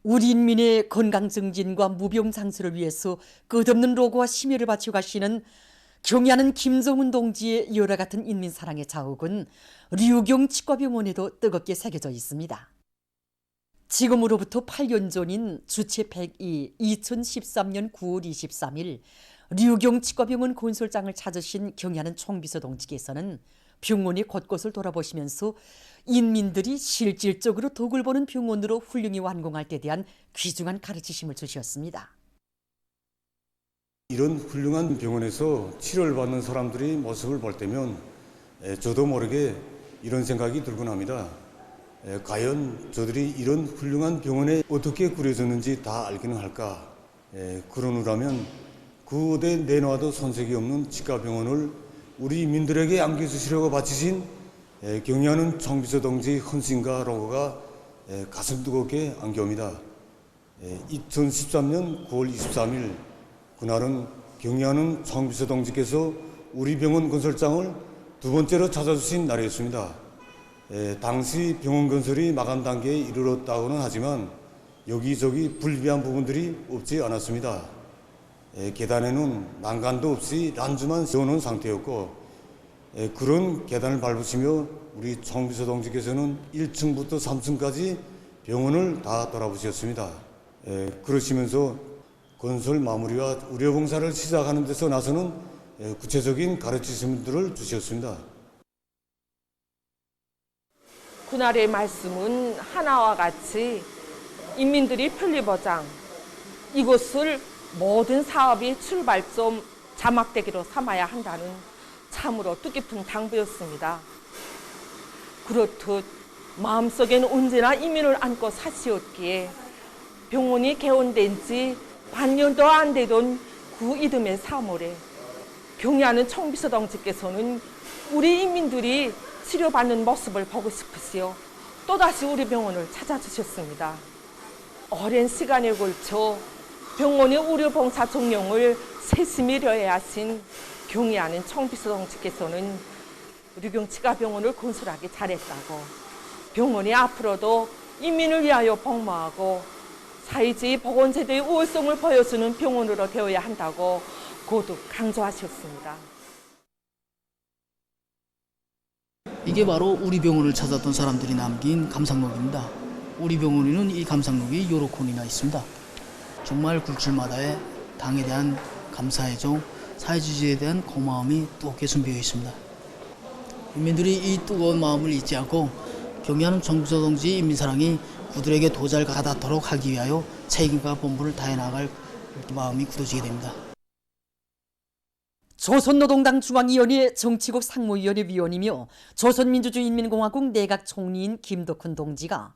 우리 인민의 건강 증진과 무병장수를 위해서 끝없는 노고와 심혈을 바쳐 가시는 경의하는 김정은 동지의 여러 같은 인민사랑의 자욱은 류경 치과병원에도 뜨겁게 새겨져 있습니다. 지금으로부터 8년 전인 주체 102 2013년 9월 23일 류경 치과병원 건설장을 찾으신 경의하는 총비서 동지께서는 병원의 곳곳을 돌아보시면서 인민들이 실질적으로 덕을 보는 병원으로 훌륭히 완공할 때 대한 귀중한 가르치심을 주셨습니다. 이런 훌륭한 병원에서 치료를 받는 사람들의 모습을 볼 때면 저도 모르게 이런 생각이 들곤 합니다. 과연 저들이 이런 훌륭한 병원에 어떻게 꾸려졌는지 다 알기는 할까? 그러느라면 그 어디 내놔도 손색이 없는 치과병원을 우리 민들에게 안겨주시려고 바치신 경의하는 총비서 동지의 헌신과 로고가 가슴 뜨겁게 안겨옵니다. 2013년 9월 23일 그날은 경의하는 총비서 동지께서 우리 병원 건설장을 두 번째로 찾아주신 날이었습니다. 당시 병원 건설이 마감 단계에 이르렀다고는 하지만 여기저기 불비한 부분들이 없지 않았습니다. 계단에는 난간도 없이 란주만 세워놓은 상태였고 그런 계단을 밟으시며 우리 총비서 동지께서는 1층부터 3층까지 병원을 다 돌아보셨습니다. 그러시면서 건설 마무리와 의료봉사를 시작하는 데서 나서는 구체적인 가르치심들을 주셨습니다. 그날의 말씀은 하나와 같이 인민들이 편리보장, 이것을 모든 사업의 출발점 자막대기로 삼아야 한다는 참으로 뜻깊은 당부였습니다. 그렇듯 마음속에는 언제나 인민을 안고 사시었기에 병원이 개원된 지 반년도 안 되던 그 이듬해 3월에 경의하는 총비서 동지께서는 우리 인민들이 치료받는 모습을 보고 싶으시어 또다시 우리 병원을 찾아주셨습니다. 오랜 시간에 걸쳐 병원의 의료봉사 종용을 세심히 려해하신 경의하는 총비서 동지께서는 류경 치과병원을 건설하기 잘했다고, 병원이 앞으로도 인민을 위하여 복무하고 사회주의 보건제도의 우월성을 보여주는 병원으로 되어야 한다고 거듭 강조하셨습니다. 이게 바로 우리 병원을 찾았던 사람들이 남긴 감상록입니다. 우리 병원에는 이 감상록이 여러 콘이나 있습니다. 정말 굴출마다의 당에 대한 감사의 정, 사회주의에 대한 고마움이 뜨겁게 숨겨져 있습니다. 인민들이 이 뜨거운 마음을 잊지 않고 경의하는 총비서 동지의 인민사랑이 그들에게 더 잘 가닿도록 하기 위하여 책임과 본분을 다해 나갈 마음이 굳어지게 됩니다. 조선노동당 중앙위원회 정치국 상무위원회 위원이며 조선민주주의인민공화국 내각 총리인 김덕훈 동지가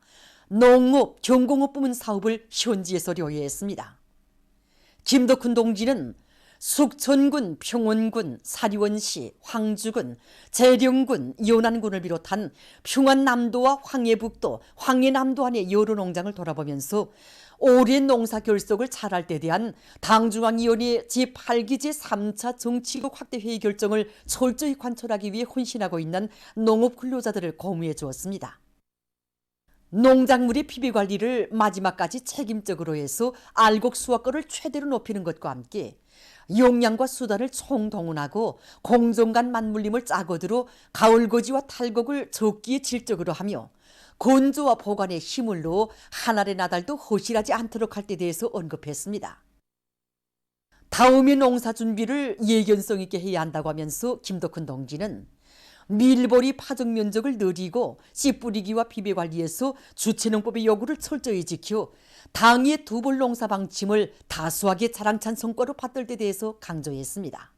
농업, 경공업 부문 사업을 현지에서 료해했습니다. 김덕훈 동지는 숙천군, 평원군, 사리원시, 황주군, 재령군, 연안군을 비롯한 평안남도와 황해북도, 황해남도 안의 여러 농장을 돌아보면서 오랜 농사 결석을 잘할 때 대한 당중앙위원회 제8기 제3차 정치국 확대회의 결정을 철저히 관철하기 위해 헌신하고 있는 농업 근로자들을 고무해 주었습니다. 농작물의 피비관리를 마지막까지 책임적으로 해서 알곡 수확거를 최대로 높이는 것과 함께 용량과 수단을 총동원하고 공정 간 맞물림을 짜거들어 가을거지와 탈곡을 적기에 질적으로 하며 건조와 보관에 힘을 넣어 한 알의 나달도 허실하지 않도록 할 때 대해서 언급했습니다. 다음의 농사 준비를 예견성 있게 해야 한다고 하면서 김덕훈 동지는 밀보리 파종 면적을 늘리고 씨 뿌리기와 비배 관리에서 주체농법의 요구를 철저히 지켜 당의 두벌 농사 방침을 다수하게 자랑찬 성과로 받들 때 대해서 강조했습니다.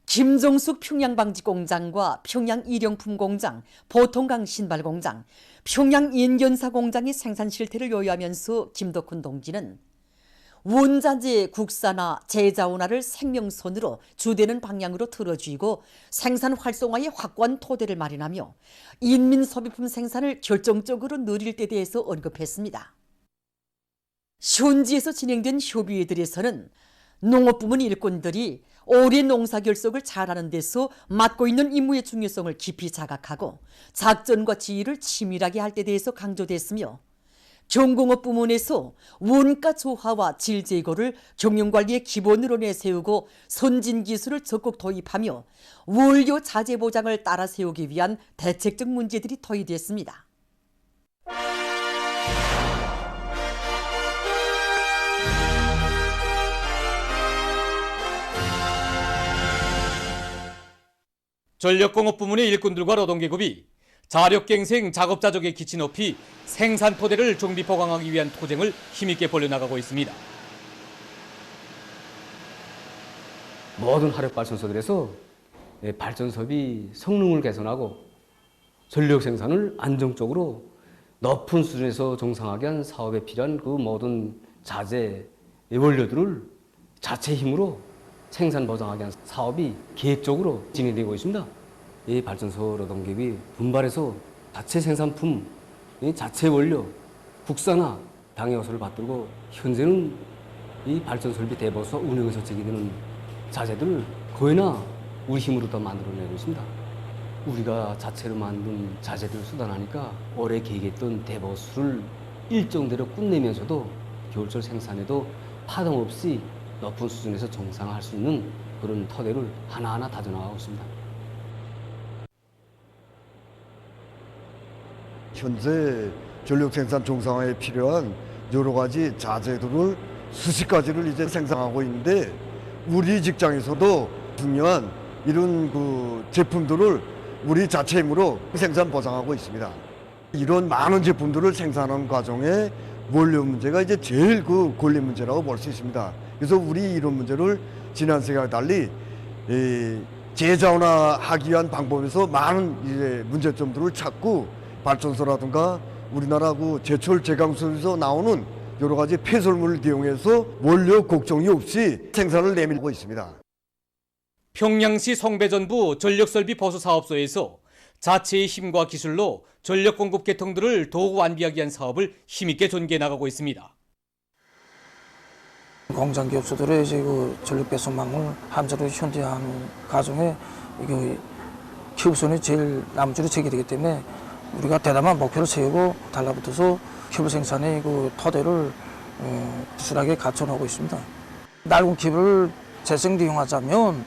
김정숙 평양방지공장과 평양일용품공장, 보통강 신발공장, 평양인견사공장의 생산 실태를 요요하면서 김덕훈 동지는 원자재 국산화, 재자원화를 생명선으로 주되는 방향으로 틀어쥐고 생산 활성화의 확고한 토대를 마련하며 인민소비품 생산을 결정적으로 늘릴 때 대해서 언급했습니다. 현지에서 진행된 협의회들에서는 농업부문 일꾼들이 오랜 농사 결석을 잘하는 데서 맡고 있는 임무의 중요성을 깊이 자각하고 작전과 지휘를 치밀하게 할 때 대해서 강조됐으며 경공업 부문에서 원가 조화와 질 제거를 경영관리의 기본으로 내세우고 선진 기술을 적극 도입하며 원료 자재 보장을 따라 세우기 위한 대책적 문제들이 토의됐습니다. 전력공업 부문의 일꾼들과 노동계급이 자력갱생 작업자족의 기치 높이 생산 토대를 정비 보강하기 위한 투쟁을 힘있게 벌여나가고 있습니다. 모든 화력발전소들에서 발전소비 성능을 개선하고 전력 생산을 안정적으로 높은 수준에서 정상화하게 한 사업에 필요한 그 모든 자재, 원료들을 자체 힘으로 생산 보장하기 위한 사업이 계획적으로 진행되고 있습니다. 이 발전소 노동계급이 분발해서 자체 생산품, 자체 원료, 국산화 당의 요소를 받들고 현재는 이 발전소비 대보수 운영에서 제기되는 자재들을 거의나 우리 힘으로 더 만들어내고 있습니다. 우리가 자체로 만든 자재들을 수단하니까 올해 계획했던 대보수를 일정대로 끝내면서도 겨울철 생산에도 파동 없이 높은 수준에서 정상화할 수 있는 그런 토대를 하나하나 다져나가고 있습니다. 현재 전력 생산 정상화에 필요한 여러 가지 자재들을 수십 가지를 이제 생산하고 있는데 우리 직장에서도 중요한 이런 그 제품들을 우리 자체 힘으로 생산 보장하고 있습니다. 이런 많은 제품들을 생산하는 과정에 원료 문제가 이제 제일 그 권리 문제라고 볼 수 있습니다. 그래서 우리 이런 문제를 지난 세기와 달리 재자원화하기 위한 방법에서 많은 이제 문제점들을 찾고 발전소라든가 우리나라 그 제철 제강소에서 나오는 여러 가지 폐설물을 이용해서 원료 걱정이 없이 생산을 내밀고 있습니다. 평양시 성배전부 전력설비 보수사업소에서 자체의 힘과 기술로 전력 공급 계통들을 더욱 완비하기 위한 사업을 힘있게 전개해 나가고 있습니다. 공장 기업소들의 이제 그 전력 배송망을 함자로 현대화하는 과정에 이거 기업소는 제일 남줄이 제기되기 때문에 우리가 대담한 목표를 세우고 달라붙어서 큐브 생산의 그 토대를 부실하게 갖춰놓고 있습니다. 낡은 큐브를 재생利用하자면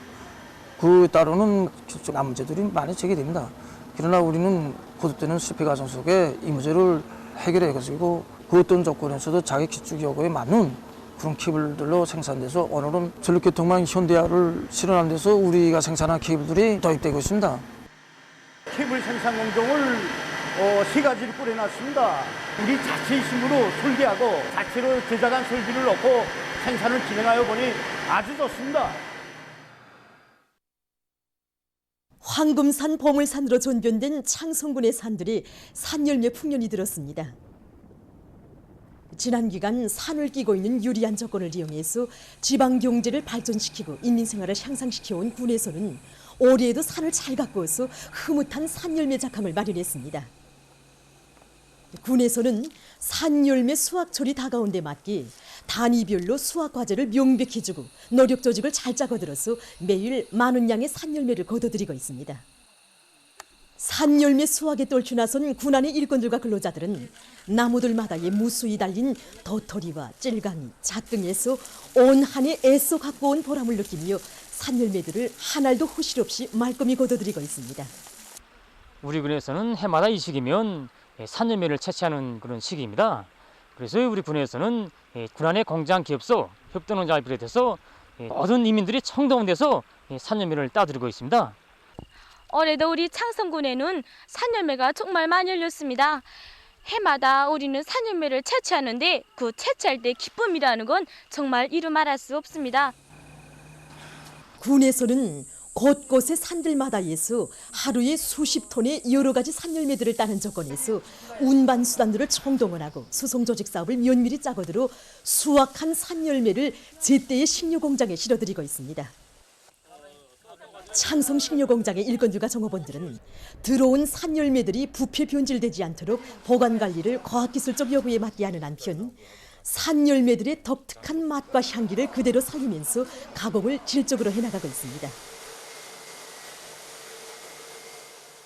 그 따르는 기술적 문제들이 많이 제기됩니다. 그러나 우리는 거듭되는 실패 과정 속에 이 문제를 해결해가지고 그 어떤 조건에서도 자기 기축 요구에 맞는 그런 케이블들로 생산돼서 오늘은 전력계통망 현대화를 실현하는 데서 우리가 생산한 케이블들이 도입되고 있습니다. 케이블 생산 공정을 3가지를 꾸려놨습니다. 우리 자체의 힘으로 설계하고 자체로 제작한 설비를 넣고 생산을 진행하여 보니 아주 좋습니다. 황금산 보물산으로 존변된 창성군의 산들이 산열매 풍년이 들었습니다. 지난 기간 산을 끼고 있는 유리한 조건을 이용해서 지방 경제를 발전시키고 인민생활을 향상시켜온 군에서는 올해에도 산을 잘 가꾸어서 흐뭇한 산열매 작황을 마련했습니다. 군에서는 산열매 수확철이 다가온 데 맞게 단위별로 수확 과제를 명백히 주고 노력 조직을 잘 짜거들어서 매일 많은 양의 산열매를 거둬들이고 있습니다. 산열매 수확에 떨쳐 나선 군안의 일꾼들과 근로자들은 나무들마다에 무수히 달린 도토리와 찔강이, 잣등에서 온 한 해 애써 갖고 온 보람을 느끼며 산열매들을 한 알도 허실 없이 말끔히 거둬들이고 있습니다. 우리 군에서는 해마다 이 시기면 산열매를 채취하는 그런 시기입니다. 그래서 우리 군에서는 군안의 공장 기업소 협동농장을 비롯해서 모든 이민들이 청동원돼서 산열매를 따들이고 있습니다. 올해도 우리 창성군에는 산열매가 정말 많이 열렸습니다. 해마다 우리는 산열매를 채취하는데 그 채취할 때 기쁨이라는 건 정말 이루 말할 수 없습니다. 군에서는 곳곳의 산들마다에서 하루에 수십 톤의 여러 가지 산열매들을 따는 조건에서 운반 수단들을 총동원하고 수송 조직 사업을 면밀히 짜거들어 수확한 산열매를 제때의 식료공장에 실어드리고 있습니다. 창성 식료공장의 일꾼들과 종업원들은 들어온 산열매들이 부패 변질되지 않도록 보관 관리를 과학기술적 요구에 맞게 하는 한편 산열매들의 독특한 맛과 향기를 그대로 살리면서 가공을 질적으로 해나가고 있습니다.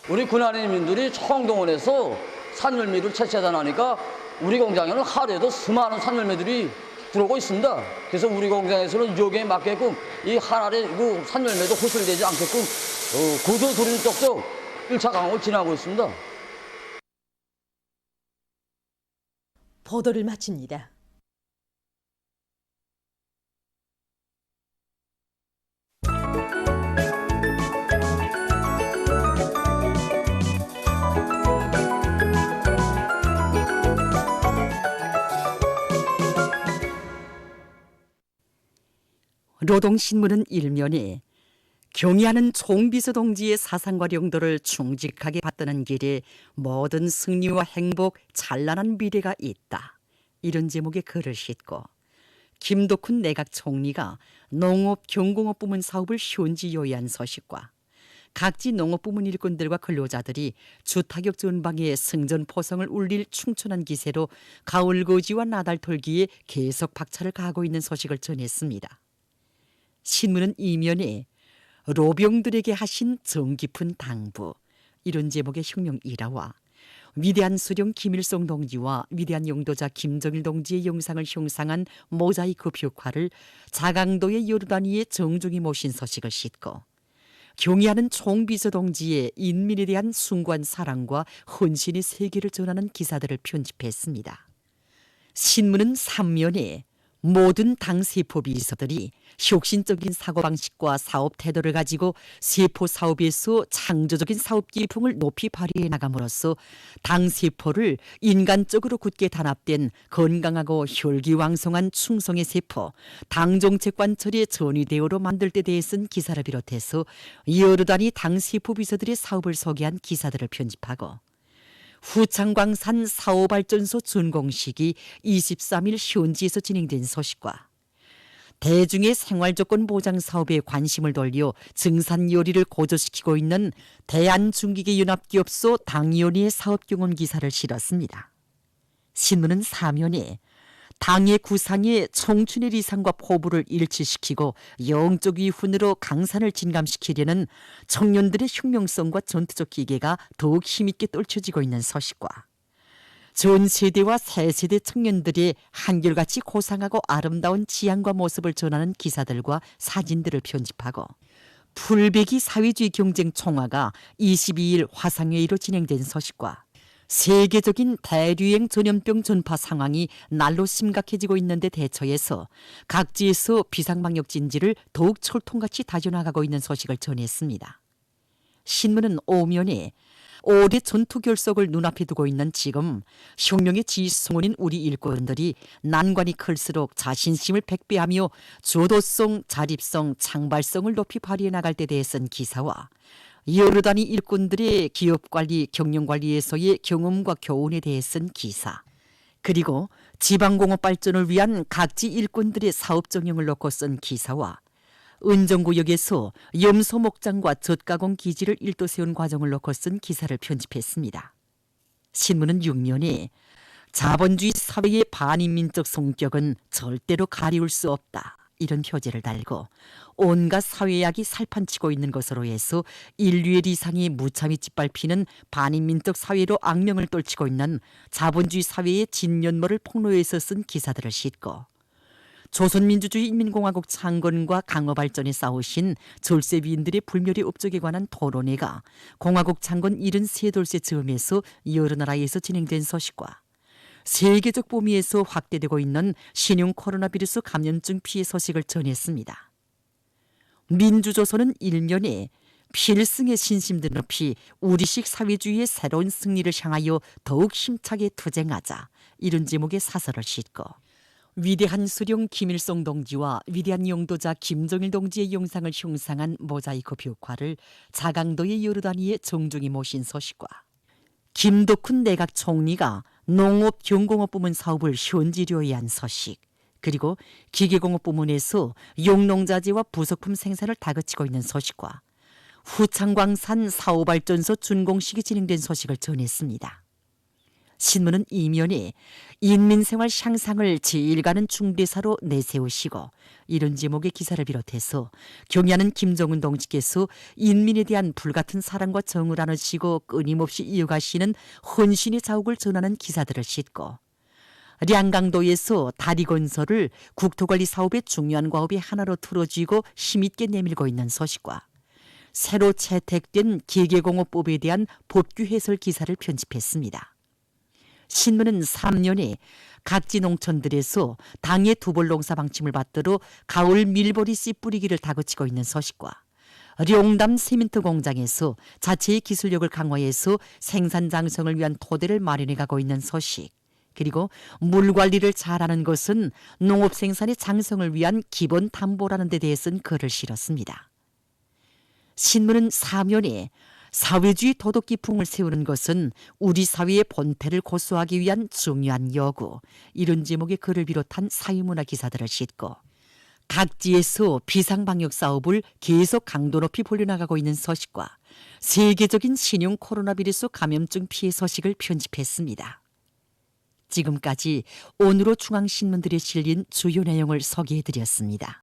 우리 군안의 민들이 총동원해서 산열매를 채취하다 나니까 우리 공장에는 하루에도 수많은 산열매들이 들어오고 있습니다. 그래서 우리 공장에서는 여기에 맞게끔 이 하나의 그 산열매도 호설되지 않게끔 구조 조리 쪽도 1차 강화를 진행하고 있습니다. 보도를 마칩니다. 노동신문은 일면에 경의하는 총비서 동지의 사상과 용도를 충직하게 받드는 길에 모든 승리와 행복, 찬란한 미래가 있다. 이런 제목의 글을 싣고 김덕훈 내각 총리가 농업, 경공업 부문 사업을 현지 요의한 소식과 각지 농업 부문 일꾼들과 근로자들이 주타격 전방에 승전포성을 울릴 충천한 기세로 가을 거지와 나달 털기에 계속 박차를 가하고 있는 소식을 전했습니다. 신문은 이면에 로병들에게 하신 정 깊은 당부, 이런 제목의 혁명 일화와 위대한 수령 김일성 동지와 위대한 용도자 김정일 동지의 영상을 형상한 모자이크 벽화를 자강도의 요르단위에 정중히 모신 소식을 싣고 경의하는 총비서 동지의 인민에 대한 숭고한 사랑과 헌신의 세계를 전하는 기사들을 편집했습니다. 신문은 3면에 모든 당 세포 비서들이 혁신적인 사고방식과 사업 태도를 가지고 세포 사업에서 창조적인 사업 기풍을 높이 발휘해 나감으로써 당 세포를 인간적으로 굳게 단합된 건강하고 혈기왕성한 충성의 세포, 당 정책 관철의 전위대오로 만들 때 대해 쓴 기사를 비롯해서 여러 단위 당 세포 비서들의 사업을 소개한 기사들을 편집하고 후창광산 사호발전소 준공식이 23일 현지에서 진행된 소식과 대중의 생활조건 보장 사업에 관심을 돌려 증산 요리를 고조시키고 있는 대한중기계연합기업소 당위원회의 사업 경험 기사를 실었습니다. 신문은 사면에 당의 구상에 청춘의 리상과 포부를 일치시키고 영적 위훈으로 강산을 진감시키려는 청년들의 혁명성과 전투적 기계가 더욱 힘있게 떨쳐지고 있는 소식과 전 세대와 새 세대 청년들의 한결같이 고상하고 아름다운 지향과 모습을 전하는 기사들과 사진들을 편집하고 풀베기 사회주의 경쟁 총화가 22일 화상회의로 진행된 소식과 세계적인 대류행 전염병 전파 상황이 날로 심각해지고 있는데 대처해서 각지에서 비상방역 진지를 더욱 철통같이 다져나가고 있는 소식을 전했습니다. 신문은 오면에 올해 전투 결속을 눈앞에 두고 있는 지금 혁명의 지성원인 우리 일꾼들이 난관이 클수록 자신심을 백배하며 조도성, 자립성, 창발성을 높이 발휘해 나갈 때 대해 쓴 기사와 여러 단위 일꾼들의 기업관리, 경영관리에서의 경험과 교훈에 대해 쓴 기사, 그리고 지방공업 발전을 위한 각지 일꾼들의 사업 정형을 놓고 쓴 기사와 은정구역에서 염소 목장과 젖가공 기지를 일도 세운 과정을 놓고 쓴 기사를 편집했습니다. 신문은 6면에 자본주의 사회의 반인민적 성격은 절대로 가리울 수 없다, 이런 표제를 달고 온갖 사회약이 살판치고 있는 것으로 해서 인류의 리상이 무참히 짓밟히는 반인민적 사회로 악명을 떨치고 있는 자본주의 사회의 진면모를 폭로해서 쓴 기사들을 싣고 조선민주주의 인민공화국 창건과 강화발전에 싸우신 절세위인들의 불멸의 업적에 관한 토론회가 공화국 창건 73돌째 즈음에서 여러 나라에서 진행된 소식과 세계적 범위에서 확대되고 있는 신형 코로나 바이러스 감염증 피해 소식을 전했습니다. 민주조선은 일면에 필승의 신심들 높이 우리식 사회주의의 새로운 승리를 향하여 더욱 힘차게 투쟁하자, 이런 제목의 사설을 싣고 위대한 수령 김일성 동지와 위대한 용도자 김정일 동지의 영상을 형상한 모자이크 벽화를 자강도의 여러 단위에 정중히 모신 소식과 김덕훈 내각 총리가 농업, 경공업 부문 사업을 현지료의한 소식, 그리고 기계공업 부문에서 용농자재와 부속품 생산을 다그치고 있는 소식과 후창광산 사호발전소 준공식이 진행된 소식을 전했습니다. 신문은 이면에 인민생활 향상을 제1가는 중대사로 내세우시고 이런 제목의 기사를 비롯해서 경의하는 김정은 동지께서 인민에 대한 불같은 사랑과 정을 안으시고 끊임없이 이어가시는 헌신의 자욱을 전하는 기사들을 싣고 량강도에서 다리 건설을 국토관리 사업의 중요한 과업의 하나로 틀어쥐고 힘있게 내밀고 있는 소식과 새로 채택된 기계공업법에 대한 법규 해설 기사를 편집했습니다. 신문은 3년에 각지 농촌들에서 당의 두벌 농사 방침을 받들어 가을 밀보리 씨 뿌리기를 다그치고 있는 소식과 룡담 시멘트 공장에서 자체의 기술력을 강화해서 생산 장성을 위한 토대를 마련해 가고 있는 소식, 그리고 물 관리를 잘하는 것은 농업 생산의 장성을 위한 기본 담보라는 데 대해 쓴 글을 실었습니다. 신문은 사면에 사회주의 도덕 기풍을 세우는 것은 우리 사회의 본태를 고수하기 위한 중요한 요구, 이런 제목의 글을 비롯한 사회문화 기사들을 싣고 각지에서 비상방역 사업을 계속 강도 높이 벌려나가고 있는 소식과 세계적인 신형 코로나 바이러스 감염증 피해 소식을 편집했습니다. 지금까지 오늘의 중앙신문들에 실린 주요 내용을 소개해드렸습니다.